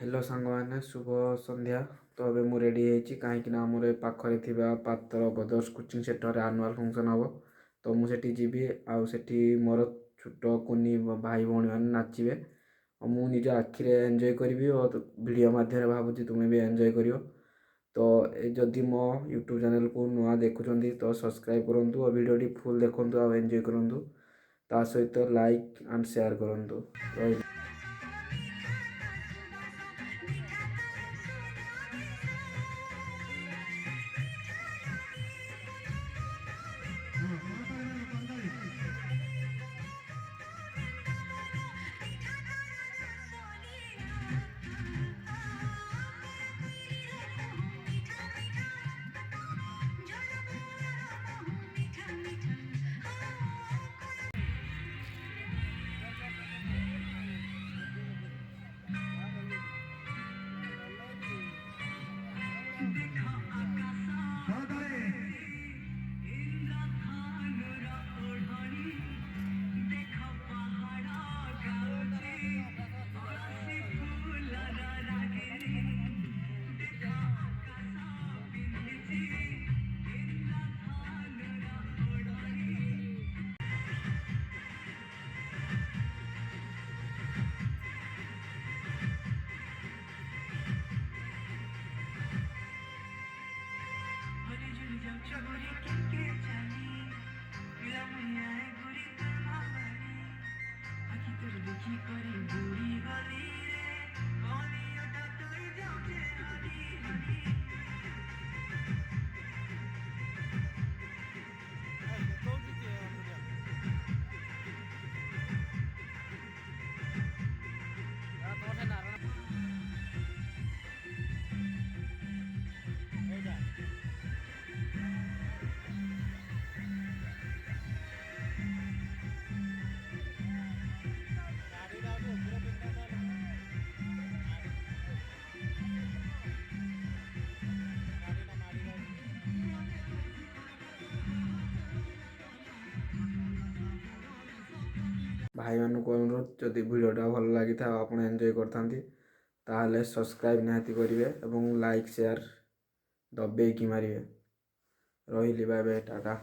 Hello सांग मैंने शुभ संध्या। तो अबे मु रेडी होइछि कहीं आमर ए पाखरे थिबा पात्र brothers coaching centre annual function हम। तो मुझे जीवी आउ सेठी मोर छोट कुनी भाई भौणी मैंने नाचिबे और मु निज आखिरे एंजॉय करी और वीडियो माध्यम भावुँ तुम्हें भी एंजॉय करियो। तो जदि मो यूट्यूब चैनल को नुआ देखुं तो सब्सक्राइब करूँ और वीडियो फुल देखूँ और एंजॉय करूँ ता सहित लाइक एंड शेयर करूँ। भाई मानक अनुरोध जदि भिडियोटा भल लगी था आप एंजॉय करते ताहले सब्सक्राइब निहाती करेंगे और लाइक शेयर दबे कि मारे। रही बाय बाय टाटा।